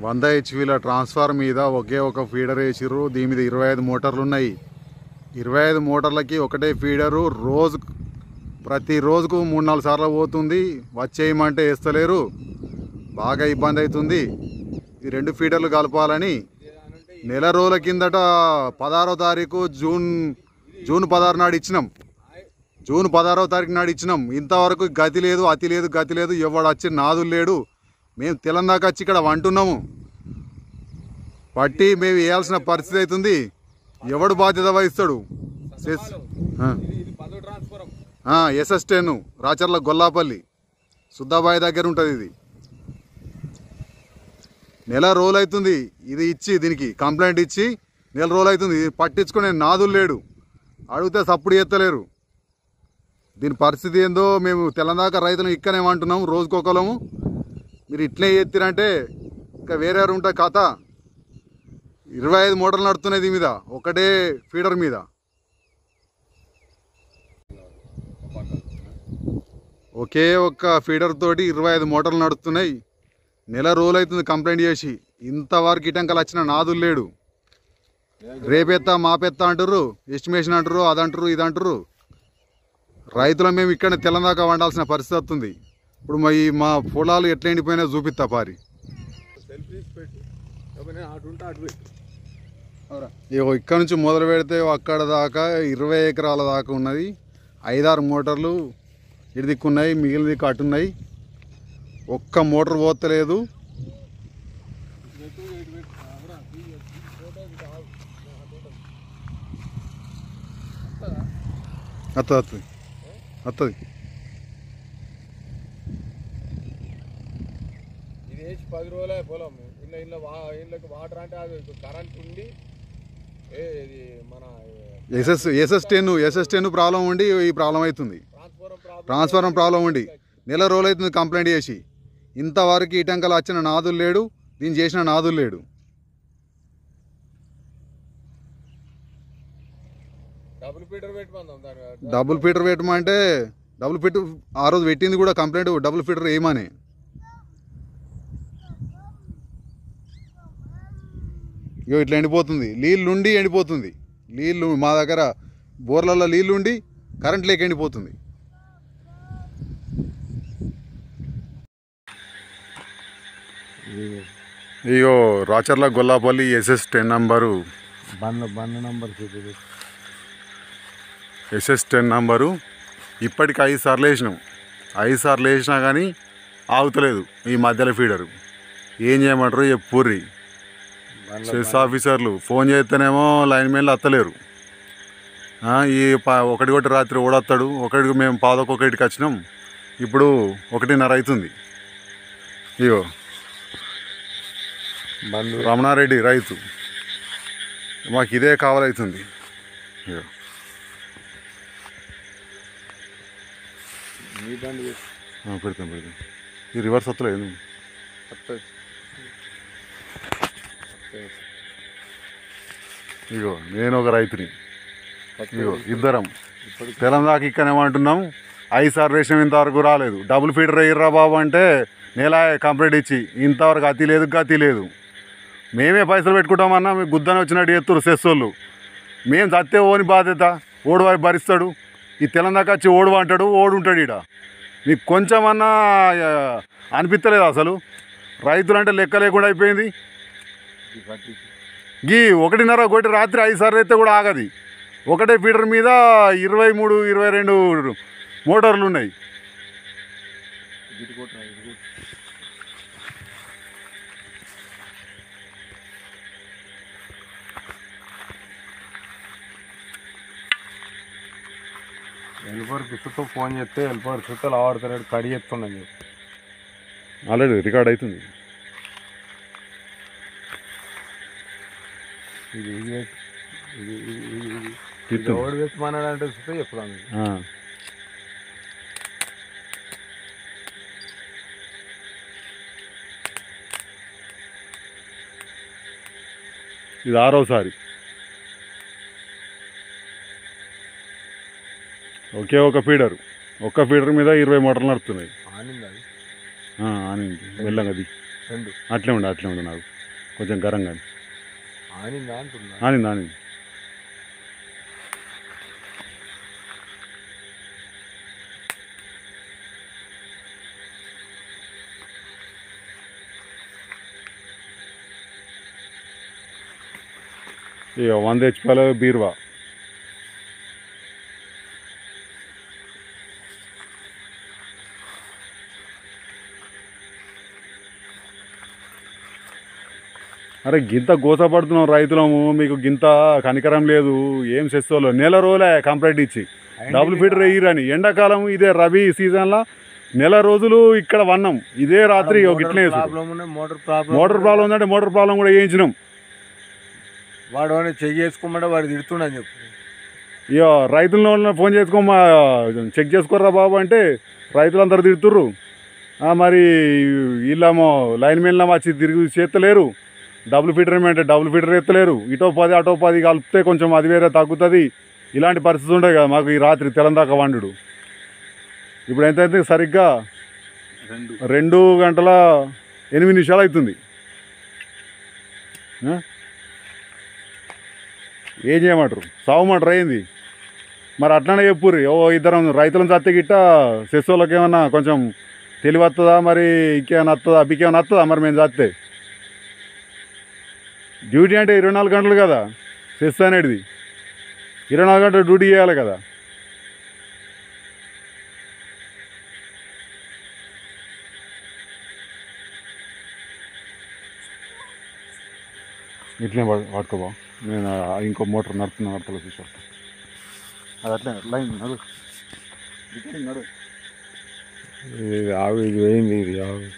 100 హెచ్పీల transformer మీద ఒకే ఒక feeder వేసిర్రు. దీని మీద 25 మోటార్లు ఉన్నాయి. 25 మోటార్లకి ఒకటే ఫీడరు. ప్రతి రోజుకు 3-4 సార్లు పోతుంది. వచ్చేయమంటే వేస్తలేరు. బాగా ఇబ్బంది అవుతుంది. ఈ 2 ఫీడర్లు కలపాలని నెల రోజుల కిందట 16వ తారీఖు జూన్ 16 నాడు ఇచ్చినాం. జూన్ 16వ తారీఖు నాడు ఇచ్చినాం. ఇంతవరకు గతి లేదు, అతి లేదు, గతి లేదు. ఎవడు వచ్చి నాదులు లేడు. మేము తెలంగాణకు వచ్చి ఇక్కడ వంటున్నాము. పట్టి మేము వేయాల్సిన పరిస్థితి అవుతుంది. ఎవడు బాధ్యత వహిస్తాడు? SS10 రాచర్ల గొల్లాపల్లి సుద్దాబాయి దగ్గర ఉంటుంది. ఇది నెల రోజులు అవుతుంది. ఇది ఇచ్చి దీనికి కంప్లైంట్ ఇచ్చి నెల రోజులు అవుతుంది. పట్టించుకునే నాదులు లేడు. అడిగితే సప్పుడు ఎత్తలేరు. దీని పరిస్థితి ఏందో మేము తెలంగాణ రైతులు ఇక్కనేమంటున్నాము. రోజుకొకలము మీరు ఇట్లే ఎత్తిరంటే ఇంకా వేరే ఉంటుంది కథ. 25 మోటార్లు నడుతున్నాయి దీని మీద, ఒకటే ఫీడర్ మీద. ఒకే ఒక్క ఫీడర్ తోటి 25 మోటార్లు నడుస్తున్నాయి. నెల రోజులు అవుతుంది కంప్లైంట్ చేసి. ఇంతవరకు ఇటంకలు వచ్చిన నాదులు లేడు. రేపెత్తా మాపెత్తా అంటారు, ఎస్టిమేషన్ అంటారు, అదంటారు, ఇదంటారు. రైతులు మేము ఇక్కడ తెలంగాణ వండాల్సిన పరిస్థితి వస్తుంది. ఇప్పుడు మా పొలాలు ఎట్లా ఎండిపోయినా చూపిస్తా పారి. ఇక్కడ నుంచి మొదలు పెడితే అక్కడ దాకా 20 ఎకరాల దాకా ఉన్నది. 5-6 మోటార్లు ఇటు దిక్కున్నాయి, మిగిలిన దిక్కు అటున్నాయి. ఒక్క మోటార్ పోతలేదు. వస్తుంది వస్తుంది. ఇది వేసి 10 రోజులే పొలం. ఇళ్ళకి వాటర్ అంటే అది కరెంట్ ఉండి ఇది మన SS10 ప్రాబ్లం ఉండి ఈ ప్రాబ్లం అవుతుంది. ట్రాన్స్ఫార్మర్ ప్రాబ్లం ఉండి నెల రోజులు అవుతుంది కంప్లైంట్ చేసి. ఇంతవరకు ఇటంకలు వచ్చిన నాదులు లేడు, దీన్ని చేసిన నాదులు లేడు. డబుల్ ఫీడర్ పెట్టమంటే డబుల్ ఫీడర్ ఆ రోజు పెట్టింది కూడా కంప్లైంట్ డబుల్ ఫీడర్ వేయమని. ఇగో ఇట్లా ఎండిపోతుంది. నీళ్ళుండి ఎండిపోతుంది. నీళ్ళు మా దగ్గర బోర్లలో నీళ్ళుండి కరెంట్ లేక ఎండిపోతుంది. ఇగో Racharla Gollapalli SS10 number, SS10 number. ఇప్పటికి 5 సార్లు వేసినాం. 5 సార్లు వేసినా కానీ ఆగుతలేదు ఈ మధ్యలో ఫీడరు. ఏం చేయమంటారు చెప్పుర్రి. సెస్ ఆఫీసర్లు ఫోన్ చేస్తేనేమో లైన్ మెన్లు వస్తలేరు. ఈ 1 రాత్రి ఓడొస్తాడు. ఒకటికి మేము 11:00కి వచ్చినాం. ఇప్పుడు 1:30 అవుతుంది. ఇగో రమణారెడ్డి రైతు, మాకు ఇదే కావాలవుతుంది. ఇగో పెడతాం. ఈ రివర్స్ వస్తలేదు. ఇగో నేను ఒక రైతుని. ఇగో ఇద్దరం తెలంగాణకి ఇక్కడేమంటున్నాం. 5 సార్లు వేసినాం, ఇంతవరకు రాలేదు. డబుల్ ఫీడర్ ఎర్రా బాబు అంటే నెల కంప్లీట్ ఇచ్చి ఇంతవరకు అతి లేదు, గతి లేదు. మేమే పైసలు పెట్టుకుంటామన్నా మీకు గుద్దన వచ్చినట్టు ఎత్తురు సెస్సోళ్ళు. మేము చస్తే ఓని బాధ్యత ఓడు వారి భరిస్తాడు. ఈ తెలంగాణకి వచ్చి ఓడు అంటాడు, ఓడు ఉంటాడు. ఈడ మీకు కొంచెమన్నా అనిపించలేదు అసలు? రైతులు అంటే లెక్క లేకుండా అయిపోయింది. గీ 1:30 రాత్రి 5 సార్లు అయితే కూడా ఆగది. ఒకటే ఫీడర్ మీద 23-22 మోటార్లు ఉన్నాయి. హెల్పర్ పిస్తుతో ఫోన్ చేస్తే హెల్పర్ పిస్తులు ఆడుతున్నాడు, కడి చేస్తున్నాను. ఆల్రెడీ రికార్డ్ అవుతుంది. ఓడి వేసుకున్నాడంటే చూస్తే చెప్తాను. ఇది 6వసారి. ఒకే ఒక ఫీడర్ మీద 20 మోటార్లు నడుస్తున్నాయి. ఆనింది మెల్లంగా అది రెండు అట్లే ఉండు నాకు కొంచెం గరంగా ఆనిందా అంటున్నా. ఆనింది ఇక 100 HP బీరువా. అరే గింత గోసపడుతున్నాం రైతులము, మీకు గింత కనికరం లేదు. ఏం చేస్తాలో నెల రోజులే కంప్లైంట్ ఇచ్చి డబుల్ ఫీడర్ వేయరని. ఎండాకాలం ఇదే రబీ సీజన్లో నెల రోజులు ఇక్కడ వన్నాం. ఇదే రాత్రి ఇట్లనే మోటార్ ప్రాబ్లం ఉందంటే మోటార్ ప్రాబ్లం కూడా వేయించినాం. వాడు చెయ్యేసుకోమంటే వాడు తిడుతుండని చెప్పు. ఇక రైతులను ఫోన్ చేసుకోమా చెక్ చేసుకోర్రా బాబు అంటే రైతులందరూ తిడుతుర్రు. మరి వీళ్ళేమో లైన్ మెన్లో వచ్చి తిరిగి చేస్తలేరు. డబుల్ ఫీడర్ ఏమంటే డబుల్ ఫీడర్ ఎత్తలేరు. ఇటో 10 అటో 10 కలిపితే కొంచెం అది వేరే తగ్గుతుంది. ఇలాంటి పరిస్థితి ఉండే కదా మాకు ఈ రాత్రి తెలందాక వండు. ఇప్పుడు ఎంతైతే సరిగ్గా 2:08 అవుతుంది. ఏం చేయమంటారు? సావమంటారు అయింది. మరి అట్లనే చెప్పుర్రి. ఇద్దరం రైతులను చత్తే గిట్ట సెస్సోళ్ళకి ఏమన్నా కొంచెం తెలివి వస్తుందా, మరి ఇంకేమైనా వస్తుందా, అబ్బికేమైనా వస్తుందా? మరి మేము చస్తే డ్యూటీ అంటే 24 గంటలు కదా సెస్ అనేది. 24 గంటలు డ్యూటీ చేయాలి కదా. ఇట్లే వాడుకోబా. నేను ఇంకో మోటార్ నడుపులో చూసాను. అది అట్లే లైన్ నడు. ఇది ఆగు, ఇది పోయింది, ఇది ఆగు.